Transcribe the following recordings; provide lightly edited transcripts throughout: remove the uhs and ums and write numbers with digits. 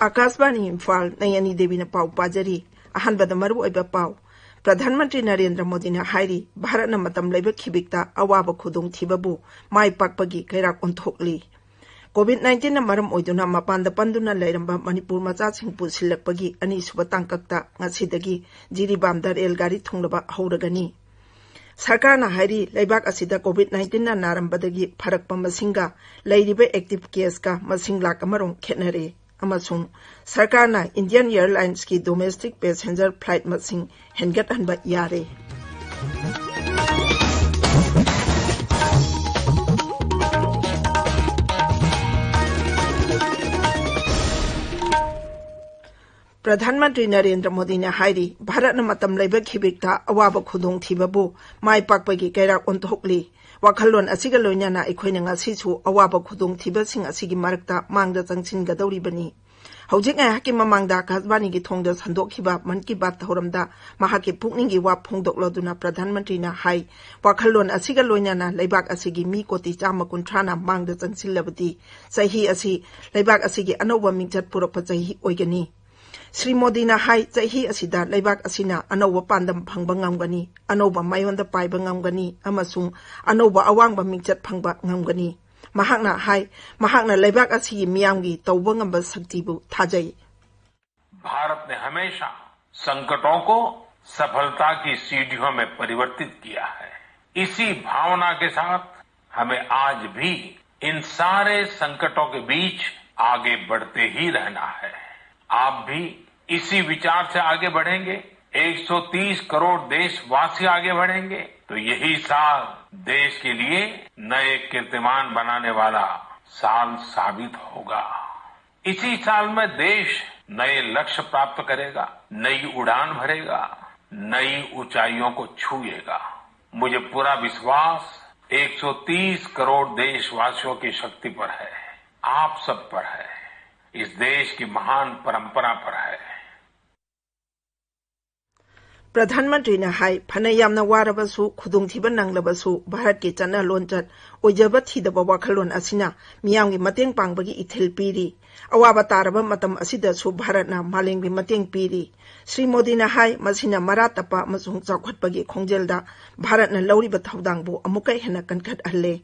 आकाशवाणी इम्फाल नयनी देवी ने पाव पाजरी अहनबद मरु ओइबा पाव प्रधानमंत्री नरेंद्र मोदी ने हाइरी भारत न मतम लेब खिबिकता अवाब खुदों थिबबु माय पाकपगी कैराक ओंथोकली कोविड-19 न मरम ओइदुना मपान द पंदुना लेरंबा मणिपुर मचा सिंह पुसिलकपगी अनी सुब तांककता ngasiदगी जिरीबाम द रेलगाड़ी थुंगलबा हौरगनी सरकार न हाइरी लेबाक असिदा कोविड-19 न नारंबदगी फरकपा मसिंगा लेरिबे एक्टिव केस का मसिंग लाख अमरों खेनरे अमसुंग सरकार न इंडियन एयरलाइंस की डोमेस्टिक पैसेंजर फ्लाइट मसिंग हेनगतहनबा यारे प्रधानमंत्री नरेंद्र मोदी ने हाइरी भारत न मतम लेब खिबिकता अवाब खुदों थिबबु माय पाकपगी कैराक ओंथोकली वाखलोन असिगा लोइनाना अखोइना ngasisu अवाब खुदों थिबसिंग असिगी मरकता मांगदा चंगसिनगदौरिबनी हौजिक ngahaki mamangda kasbani gi thongda sandokhiba मन की बात थौरमदा महाकी पुकनिंगी वा फोंदोकलोदुना प्रधानमंत्री ना हाई वाखलोन असिगा लोइनाना लेबाक असिगी मी कोटी 150 मांगदा चंगसिलबदी सही असि लेबाक असिगी अनौबा मिंगचत पुरप चही ओइगनी श्री मोदी ना हाई चही असिदा लेबाक असिना अनौबा पांदम फंगबा ngamgani अनौबा मायोंदा पाइबा ngamgani अमसुंग अनौबा अवांगबा मिंगचत फंगबा ngamgani महाकना हाई महाकना लेबाक असिगी मियामगी तौबा ngamba शक्तिबु थाजई भारत ने हमेशा संकटों को सफलता की सीढ़ियों में परिवर्तित किया है। इसी भावना के साथ हमें आज भी इन सारे संकटों के बीच आगे बढ़ते ही रहना है। आप भी इसी विचार से आगे बढ़ेंगे, 130 करोड़ देशवासी आगे बढ़ेंगे तो यही साल देश के लिए नए कीर्तिमान बनाने वाला साल साबित होगा। इसी साल में देश नए लक्ष्य प्राप्त करेगा, नई उड़ान भरेगा, नई ऊंचाइयों को छुएगा। मुझे पूरा विश्वास 130 करोड़ देशवासियों की शक्ति पर है, आप सब पर है, इस देश की महान परंपरा पर है। प्रधानमंत्री ने हाई फनयामना वारबसु खुदुंथिबा नंगलबसु भारत की चना लोंचत ओइजबा थिदबा वाखलोन असिना मियामगी मतेंग पांगबगी इथिल पीरी अवाबा तारबा मतम असिदसु भारतना मालेंगी मतेंग पीरी श्री मोदी ने हाई मसिना मरातपा अमसुंग चौखटपगी खोंजेलदा भारतना लौरिबा थौदांगबु अमुका हेना कनखटहल्ले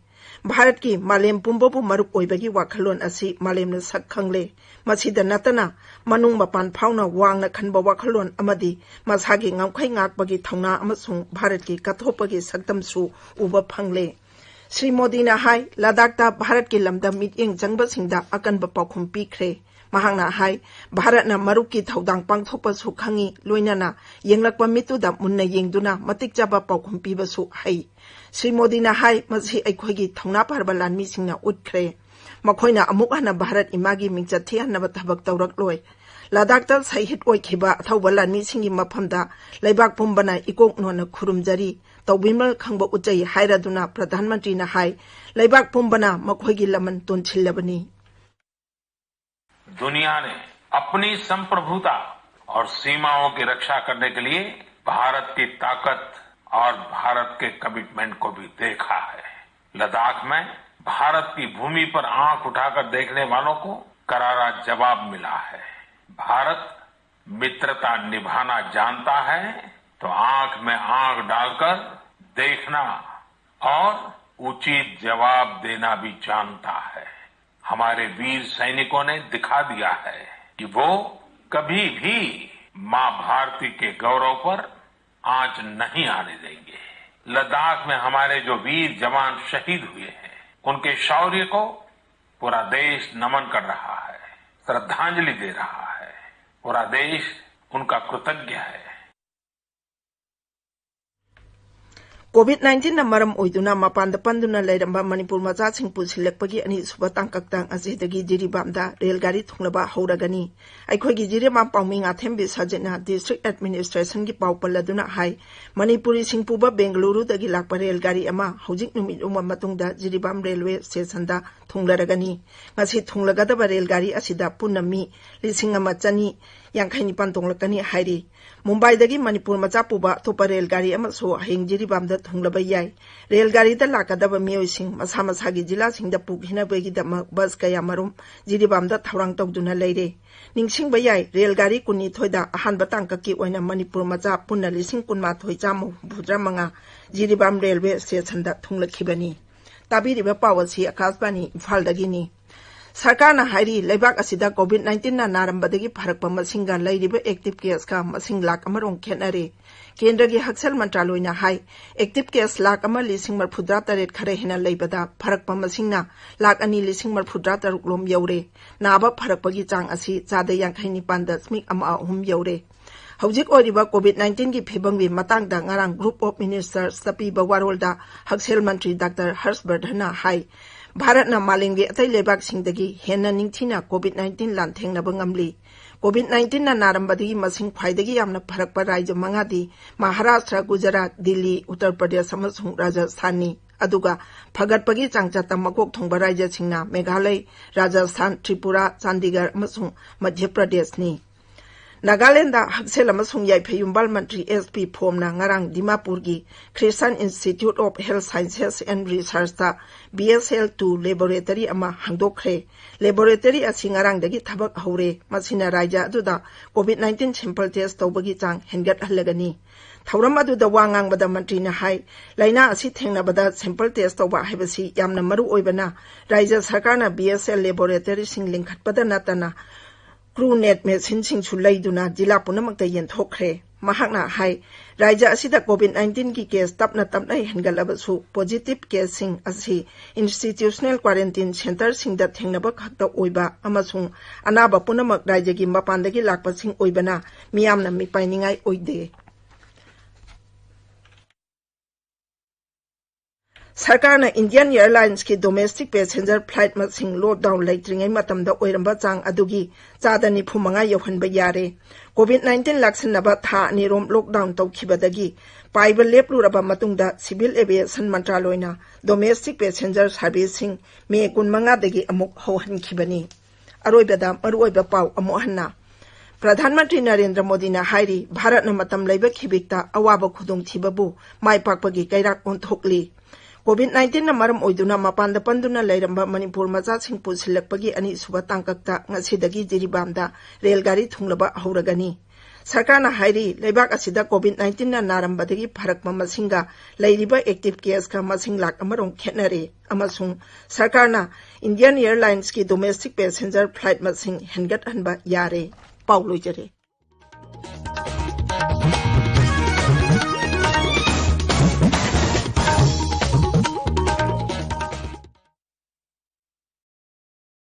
भारत की मालेम पुंबबु मरुप ओइबगी वाखलोन असि मालेमना सक खंगले मसिदा नतना मनुंग मपान फाउना वांगना खनबा वाखलोन अमदि मसागी ngamkhai ngakbagi thongna amasung Bharat की कथोपगी सक्तमसु उबा फंगले श्री मोदी ने हाई लद्दाख भारत की लमदम मिटयेंग जंगबसिंगदा अकनबा पाउखुम पीख्रे महांगना हाई भारतना मरुप की थौदांग पांगथोपसु खंगी लोइनाना येंगलकपा मितुदा मुन्ना येंगदुना मतिक जाबा पाउखुम पीबसु हाई श्री मोदी ने हाई मसी अखोइगी थौना पारबा लानमीसिंगना उठख्रे मखोइना अमुक हना भारत इमागी मिंगचत थिहनबा थबक तौरकलोय लद्दाख सहित ओइखिबा अथौबा लानमीसिंगी मफमदा लेबाक पुंबना इकोक नोना खुरुमजरी तौबिमल खंगबा उचै हाइरादुना प्रधानमंत्री ने हाई लेबाक पुंबना मखोइगी लमन तोनछिल्लबनी दुनिया ने अपनी संप्रभुता और सीमाओं की रक्षा करने के लिए भारत की ताकत और भारत के कमिटमेंट को भी देखा है। लद्दाख में भारत की भूमि पर आंख उठाकर देखने वालों को करारा जवाब मिला है। भारत मित्रता निभाना जानता है तो आंख में आंख डालकर देखना और उचित जवाब देना भी जानता है। हमारे वीर सैनिकों ने दिखा दिया है कि वो कभी भी मां भारती के गौरव पर आंच नहीं आने देंगे। लद्दाख में हमारे जो वीर जवान शहीद हुए हैं उनके शौर्य को पूरा देश नमन कर रहा है, श्रद्धांजलि दे रहा है। पूरा देश उनका कृतज्ञ है। कोविड-19 न मरम ओइदुना मपान द पंदुना लेरंबा मणिपुर मचा सिंह पुसिलकपगी अनी सुबा तांककतांग असिदगी जिरीबामदा रेलगाड़ी थुंगलबा हौरगनी अखोइगी जिरीबाम पाउमिंग आथेमबि सजना डिस्ट्रिक्ट एडमिनिस्ट्रेशन की पाउपलदुना हाई मणिपुरी सिंहपुबा बेंगलुरु दगी लाकपा रेलगाड़ी अमा हौजिक नुमित उमा मतुंगदा जिरीबाम रेलवे स्टेशनदा थुंगलरगनी ngasi थुंगलगदबा रेलगाड़ी असिदा पुनमी 12,200 yankainipan tonglakkani hairi. Mumbai-dagi Manipur macha puba atopa railgari amasu hayeng Jiribamda thunglaba yai. Railgari-da lakadaba miyoising masa-masagi jilasingda pukhinabagidama bus kaya marum Jiribamda thaurang tawduna leire. Ningsingba yai railgari kunithoida ahanba tangkaki oina Manipur macha punna lising kunmathoi chamu bhudramanga Jiribam railway stationda thunglakhibani. Tabiriba pawasi Akashbani Imphaldagini. Sarkarna hairi leibak asida COVID-19 na narambadagi pharakpa masinga lairiba active case ka masing lak amarong khenare. Kendragi Haksal Mantraloina hai active case lak ama lising marphudra taret khare hina leibada pharakpa masingna lak ani lising marphudra taruklom yaure. Naba pharakpagi chang asi chada yankhaini pandasmik ama ahum yaure. Haujik oriba COVID-19 ki phibangbi matangda ngarang Group of Ministers tapi bawarolda Haksal Mantri Dr. Harshvardhana hai Bharatna malingi atai lebak singdagi henna ningthina COVID-19 lanthengnaba ngamli. COVID-19 na narambadagi masing khwaidagi yamna pharakpa rajya mangadi Maharashtra, Gujarat, Delhi, Uttar Pradesh amasung Rajasthan aduga phagatpagi changchata makok thongba rajya singna Meghalaya, Rajasthan, Tripura, Chandigarh amasung Madhya Pradesh ni. Nagaland da Haksel amasung Yaipayumbal Mantri SP Phomna ngarang Dimapur gi Christian Institute of Health Sciences and Research da BSL2 laboratory ama hangdokre. Laboratory asi ngarang dagi thabak haure masina rajya aduda COVID-19 sample test tawbagi chang hengat halagani. Thauram aduda wangang bada mantri na hai laina asi thengna bada sample test tawba haibasi yamna maru oibana rajya sarkarna BSL laboratory sing lingkhat bada natana CrewNet machine sing chulaiduna jila punamakta yenthokre. Mahakna hai rajya asida COVID-19 ki case tapna hengalabasu positive case sing asi institutional quarantine center singda thengnaba khakta oiba amasung anaba punamak rajya gi mapandagi lakpa sing oibana miyamna mipainingai oide. Sarkarna Indian Airlines ki domestic passenger flight masing lockdown laitringai matamda oiramba chang adugi chada nifumanga yohanba yare. COVID-19 laksinaba tha nirom lockdown tawkhibadagi paiba lepluraba matungda Civil Aviation Mantraloina domestic passenger servicing me kunmanga dagi amuk hohankhibani. Aroibada maruoiba pau amohanna. Pradhan Mantri Narendra Modi na hairi Bharat na matam laiba khibikta awaba khudong thibabu maipakpagi kairak onthokli. COVID-19 na maram oiduna mapanda panduna lairamba Manipur macha sing pusilakpagi ani suba tangkakta ngasidagi Jiribamda railgari thunglaba hauragani. Sarkarna hairi leibak asida COVID-19 na narambadagi pharakpa masinga lairiba active case ka masing lak amarong khenare amasung Sarkarna Indian Airlines ki domestic passenger flight masing hengat hanba yare. Paulo jare.